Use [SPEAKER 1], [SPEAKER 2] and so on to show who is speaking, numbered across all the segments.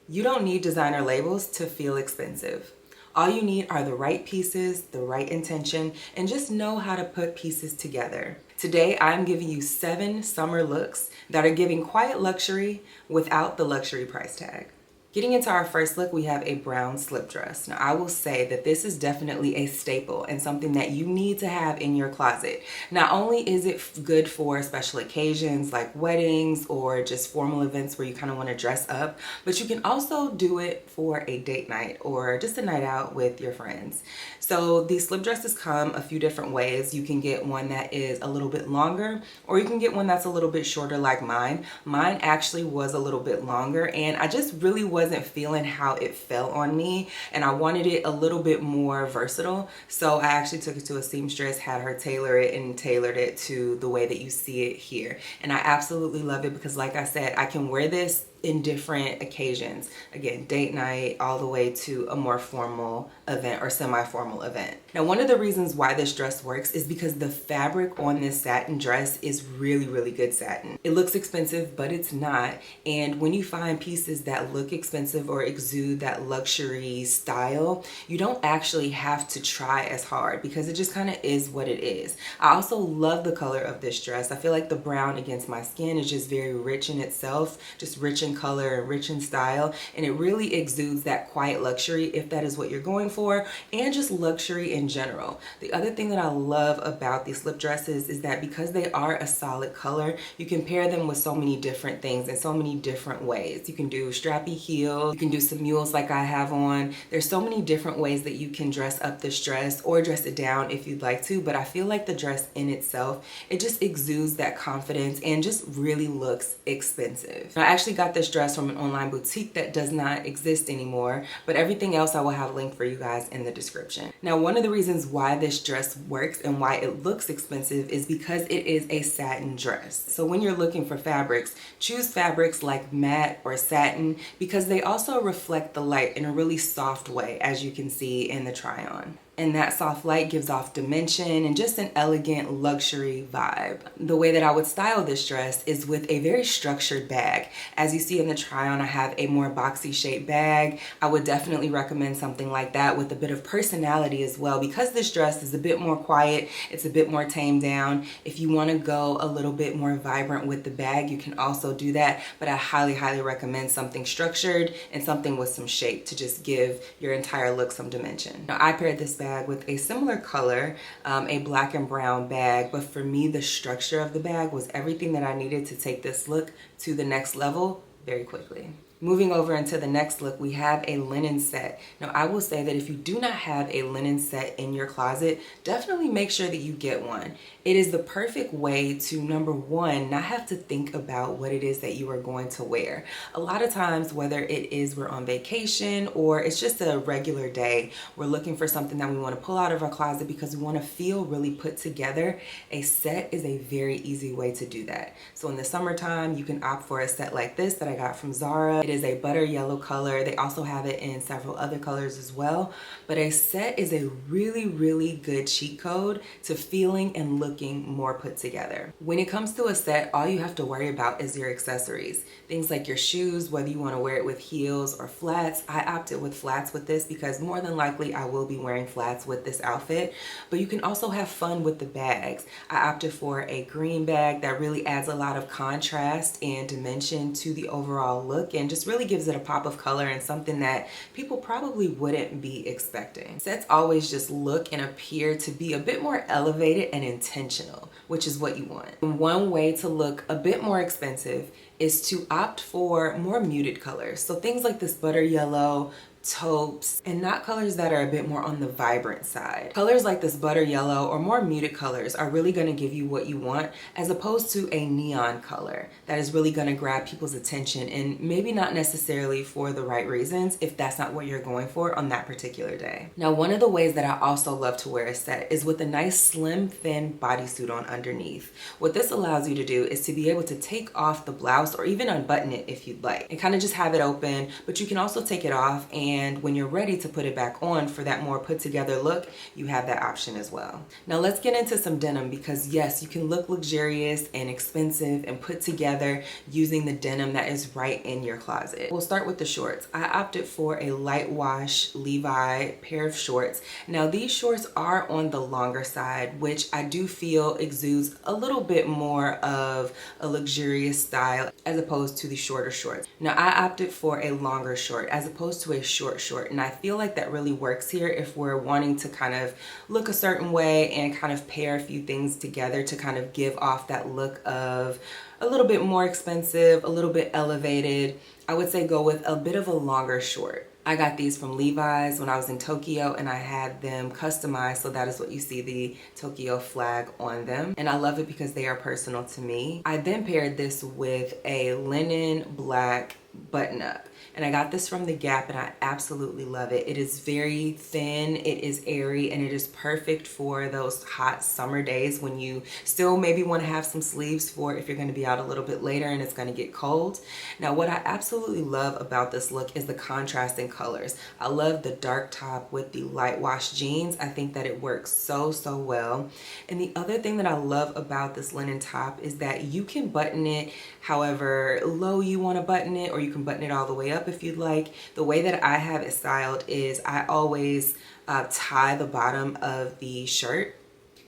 [SPEAKER 1] You don't need designer labels to feel expensive. All you need are the right pieces, the right intention, and just know how to put pieces together. Today, I'm giving you 7 summer looks that are giving quiet luxury without the luxury price tag. Getting into our first look, we have a brown slip dress. Now, I will say that this is definitely a staple and something that you need to have in your closet. Not only is it good for special occasions like weddings or just formal events where you kind of want to dress up, but you can also do it for a date night or just a night out with your friends. So these slip dresses come a few different ways. You can get one that is a little bit longer, or you can get one that's a little bit shorter like mine. Mine actually was a little bit longer, and I just really wasn't feeling how it fell on me, and I wanted it a little bit more versatile. So I actually took it to a seamstress, had her tailor it, and tailored it to the way that you see it here. And I absolutely love it because, like I said, I can wear this in different occasions. Again, date night all the way to a more formal event or semi-formal event. Now, one of the reasons why this dress works is because the fabric on this satin dress is really, really good satin. It looks expensive, but it's not. And when you find pieces that look expensive or exude that luxury style, you don't actually have to try as hard because it just kind of is what it is. I also love the color of this dress. I feel like the brown against my skin is just very rich in itself, just rich in color and rich in style, and it really exudes that quiet luxury if that is what you're going for, and just luxury in general. The other thing that I love about these slip dresses is that because they are a solid color, you can pair them with so many different things in so many different ways. You can do strappy heels, you can do some mules like I have on. There's so many different ways that you can dress up this dress or dress it down if you'd like to, but I feel like the dress in itself, it just exudes that confidence and just really looks expensive. I actually got this dress from an online boutique that does not exist anymore, but everything else I will have linked for you guys in the description. Now, one of the reasons why this dress works and why it looks expensive is because it is a satin dress. So when you're looking for fabrics, choose fabrics like matte or satin because they also reflect the light in a really soft way, as you can see in the try on. And that soft light gives off dimension and just an elegant luxury vibe. The way that I would style this dress is with a very structured bag. As you see in the try on, I have a more boxy shaped bag. I would definitely recommend something like that with a bit of personality as well, because this dress is a bit more quiet, it's a bit more tamed down. If you want to go a little bit more vibrant with the bag, you can also do that, but I highly, highly recommend something structured and something with some shape to just give your entire look some dimension. Now, I paired this bag with a similar color, a black and brown bag, but for me the structure of the bag was everything that I needed to take this look to the next level very quickly. Moving over into the next look, we have a linen set. Now, I will say that if you do not have a linen set in your closet, definitely make sure that you get one. It is the perfect way to, number one, not have to think about what it is that you are going to wear. A lot of times, whether it is we're on vacation or it's just a regular day, we're looking for something that we want to pull out of our closet because we want to feel really put together. A set is a very easy way to do that. So in the summertime, you can opt for a set like this that I got from Zara. It is a butter yellow color. They also have it in several other colors as well. But a set is a really, really good cheat code to feeling and looking more put together. When it comes to a set, all you have to worry about is your accessories. Things like your shoes, whether you want to wear it with heels or flats. I opted with flats with this because more than likely I will be wearing flats with this outfit. But you can also have fun with the bags. I opted for a green bag that really adds a lot of contrast and dimension to the overall look and just really gives it a pop of color and something that people probably wouldn't be expecting. Sets always just look and appear to be a bit more elevated and intentional, which is what you want. And one way to look a bit more expensive is to opt for more muted colors. So things like this butter yellow, taupes, and not colors that are a bit more on the vibrant side. Colors like this butter yellow or more muted colors are really going to give you what you want, as opposed to a neon color that is really going to grab people's attention and maybe not necessarily for the right reasons if that's not what you're going for on that particular day. Now, one of the ways that I also love to wear a set is with a nice slim thin bodysuit on underneath. What this allows you to do is to be able to take off the blouse blouse, or even unbutton it if you'd like, and kind of just have it open. But you can also take it off, and when you're ready to put it back on for that more put together look, you have that option as well. Now let's get into some denim, because yes, you can look luxurious and expensive and put together using the denim that is right in your closet. We'll start with the shorts. I opted for a light wash Levi pair of shorts. Now these shorts are on the longer side, which I do feel exudes a little bit more of a luxurious style as opposed to the shorter shorts. Now I opted for a longer short as opposed to a short short, and I feel like that really works here if we're wanting to kind of look a certain way and kind of pair a few things together to kind of give off that look of a little bit more expensive, a little bit elevated. I would say go with a bit of a longer short. I got these from Levi's when I was in Tokyo, and I had them customized, so that is what you see, the Tokyo flag on them. And I love it because they are personal to me. I then paired this with a linen black button up, and I got this from the Gap, and I absolutely love it. It is very thin, it is airy, and it is perfect for those hot summer days when you still maybe want to have some sleeves for if you're going to be out a little bit later and it's going to get cold. Now what I absolutely love about this look is the contrast in colors. I love the dark top with the light wash jeans. I think that it works so well. And the other thing that I love about this linen top is that you can button it however low you want to button it, or you can button it all the way up if you'd like. The way that I have it styled is I always tie the bottom of the shirt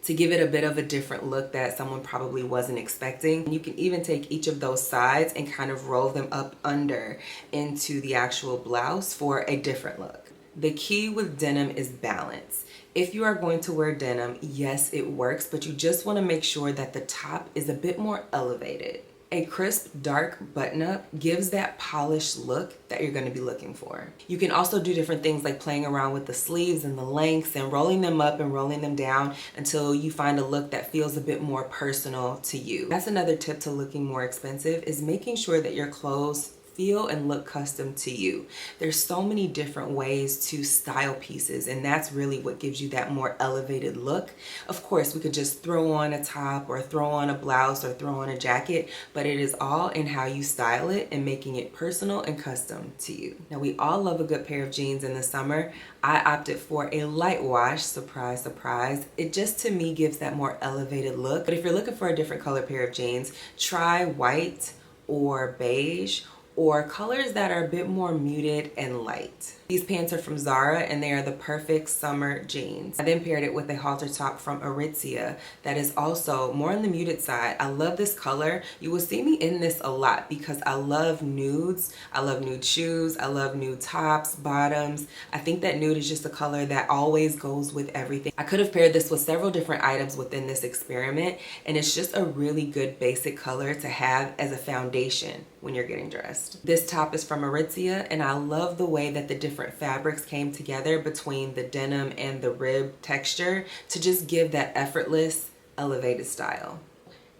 [SPEAKER 1] to give it a bit of a different look that someone probably wasn't expecting. And you can even take each of those sides and kind of roll them up under into the actual blouse for a different look. The key with denim is balance. If you are going to wear denim, yes, it works, but you just want to make sure that the top is a bit more elevated. A crisp, dark button-up gives that polished look that you're going to be looking for. You can also do different things like playing around with the sleeves and the lengths and rolling them up and rolling them down until you find a look that feels a bit more personal to you. That's another tip to looking more expensive, is making sure that your clothes feel and look custom to you. There's so many different ways to style pieces, and that's really what gives you that more elevated look. Of course, we could just throw on a top or throw on a blouse or throw on a jacket, but it is all in how you style it and making it personal and custom to you. Now, we all love a good pair of jeans in the summer. I opted for a light wash, surprise, surprise. It just, to me, gives that more elevated look. But if you're looking for a different color pair of jeans, try white or beige, or colors that are a bit more muted and light. These pants are from Zara, and they are the perfect summer jeans. I then paired it with a halter top from Aritzia that is also more on the muted side. I love this color. You will see me in this a lot because I love nudes. I love nude shoes. I love nude tops, bottoms. I think that nude is just a color that always goes with everything. I could have paired this with several different items within this experiment, and it's just a really good basic color to have as a foundation when you're getting dressed. This top is from Aritzia, and I love the way that the different fabrics came together between the denim and the rib texture to just give that effortless, elevated style.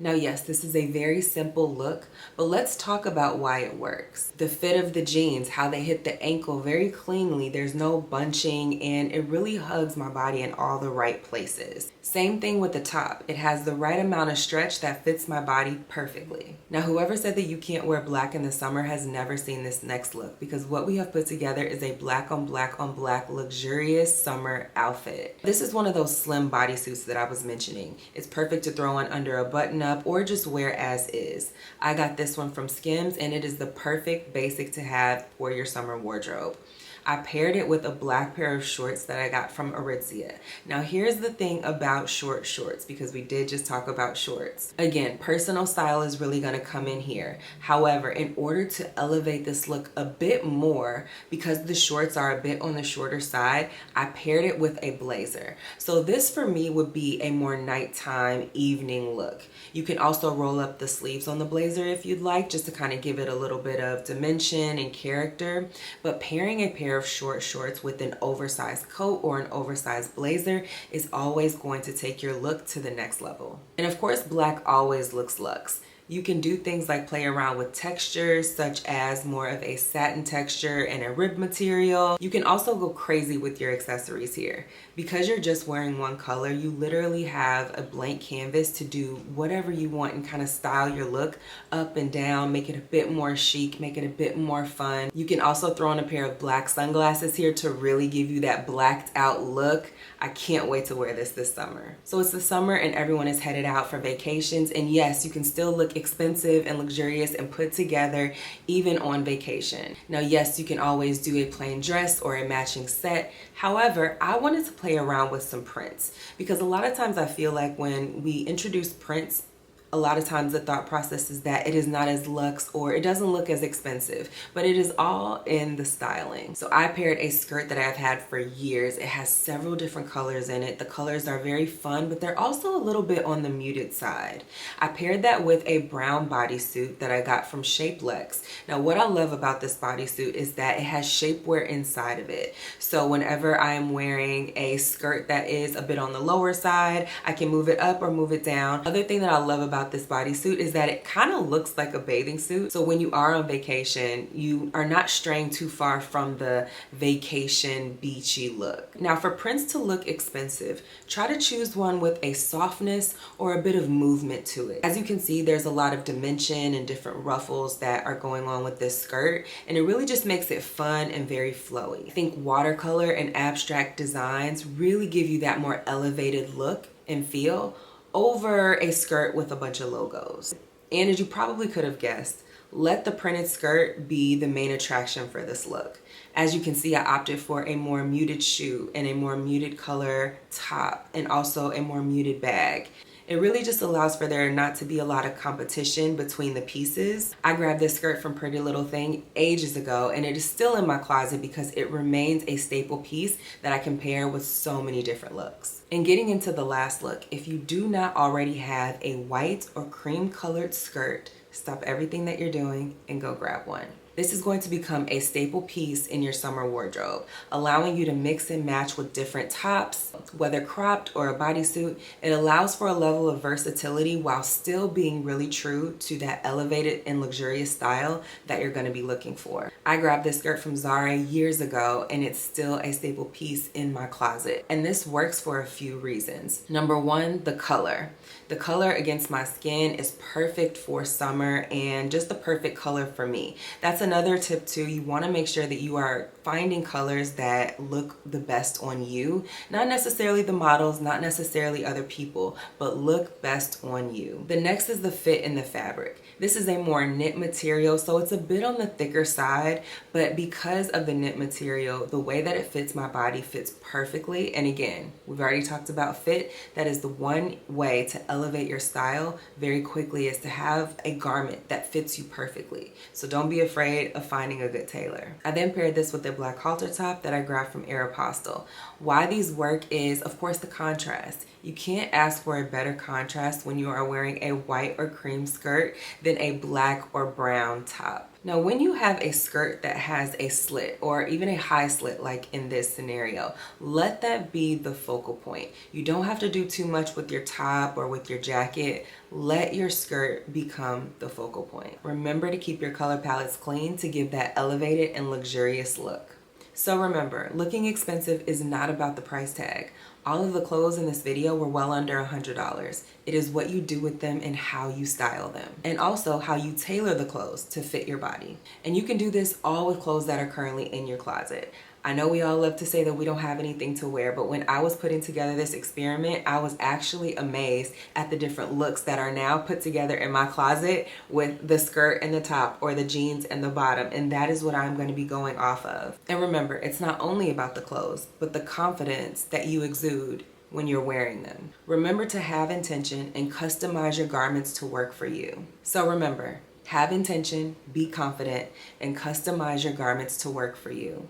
[SPEAKER 1] Now, yes, this is a very simple look, but let's talk about why it works. The fit of the jeans, how they hit the ankle very cleanly. There's no bunching, and it really hugs my body in all the right places. Same thing with the top. It has the right amount of stretch that fits my body perfectly. Now, whoever said that you can't wear black in the summer has never seen this next look, because what we have put together is a black on black on black luxurious summer outfit. This is one of those slim bodysuits that I was mentioning. It's perfect to throw on under a button-up or just wear as is. I got this one from Skims, and it is the perfect basic to have for your summer wardrobe. I paired it with a black pair of shorts that I got from Aritzia. Now, here's the thing about short shorts, because we did just talk about shorts. Again, personal style is really going to come in here. However, in order to elevate this look a bit more, because the shorts are a bit on the shorter side, I paired it with a blazer. So this for me would be a more nighttime evening look. You can also roll up the sleeves on the blazer if you'd like, just to kind of give it a little bit of dimension and character. But pairing a pair of short shorts with an oversized coat or an oversized blazer is always going to take your look to the next level. And of course, black always looks luxe. You can do things like play around with textures such as more of a satin texture and a rib material. You can also go crazy with your accessories here. Because you're just wearing one color, you literally have a blank canvas to do whatever you want and kind of style your look up and down, make it a bit more chic, make it a bit more fun. You can also throw on a pair of black sunglasses here to really give you that blacked out look. I can't wait to wear this summer. So it's the summer and everyone is headed out for vacations, and yes, you can still look expensive and luxurious and put together even on vacation. Now yes, you can always do a plain dress or a matching set. However, I wanted to play around with some prints because a lot of times I feel like when we introduce prints, a lot of times the thought process is that it is not as luxe or it doesn't look as expensive, but it is all in the styling. So I paired a skirt that I've had for years. It has several different colors in it. The colors are very fun, but they're also a little bit on the muted side. I paired that with a brown bodysuit that I got from Shapelex. Now what I love about this bodysuit is that it has shapewear inside of it. So whenever I am wearing a skirt that is a bit on the lower side, I can move it up or move it down. Other thing that I love about this bodysuit is that it kind of looks like a bathing suit. So when you are on vacation, you are not straying too far from the vacation beachy look. Now for prints to look expensive, try to choose one with a softness or a bit of movement to it. As you can see, there's a lot of dimension and different ruffles that are going on with this skirt, and it really just makes it fun and very flowy. I think watercolor and abstract designs really give you that more elevated look and feel over a skirt with a bunch of logos. And as you probably could have guessed, let the printed skirt be the main attraction for this look. As you can see, I opted for a more muted shoe and a more muted color top and also a more muted bag. It really just allows for there not to be a lot of competition between the pieces. I grabbed this skirt from Pretty Little Thing ages ago, and it is still in my closet because it remains a staple piece that I can pair with so many different looks. And getting into the last look, if you do not already have a white or cream colored skirt, stop everything that you're doing and go grab one. This is going to become a staple piece in your summer wardrobe, allowing you to mix and match with different tops, whether cropped or a bodysuit. It allows for a level of versatility while still being really true to that elevated and luxurious style that you're going to be looking for. I grabbed this skirt from Zara years ago, and it's still a staple piece in my closet. And this works for a few reasons. Number one, the color. The color against my skin is perfect for summer and just the perfect color for me. That's another tip too. You want to make sure that you are finding colors that look the best on you. Not necessarily the models, not necessarily other people, but look best on you. The next is the fit in the fabric. This is a more knit material, so it's a bit on the thicker side, but because of the knit material, the way that it fits my body fits perfectly. And again, we've already talked about fit. That is the one way to elevate your style very quickly, is to have a garment that fits you perfectly. So don't be afraid of finding a good tailor. I then paired this with a black halter top that I grabbed from Aeropostale. Why these work is, of course, the contrast. You can't ask for a better contrast when you are wearing a white or cream skirt than a black or brown top. Now, when you have a skirt that has a slit or even a high slit like in this scenario, let that be the focal point. You don't have to do too much with your top or with your jacket. Let your skirt become the focal point. Remember to keep your color palettes clean to give that elevated and luxurious look. So remember, looking expensive is not about the price tag. All of the clothes in this video were well under $100. It is what you do with them and how you style them, and also how you tailor the clothes to fit your body. And you can do this all with clothes that are currently in your closet. I know we all love to say that we don't have anything to wear, but when I was putting together this experiment, I was actually amazed at the different looks that are now put together in my closet with the skirt and the top or the jeans and the bottom, and that is what I'm going to be going off of. And remember, it's not only about the clothes, but the confidence that you exude when you're wearing them. Remember to have intention and customize your garments to work for you. So remember, have intention, be confident, and customize your garments to work for you.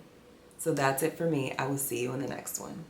[SPEAKER 1] So that's it for me. I will see you in the next one.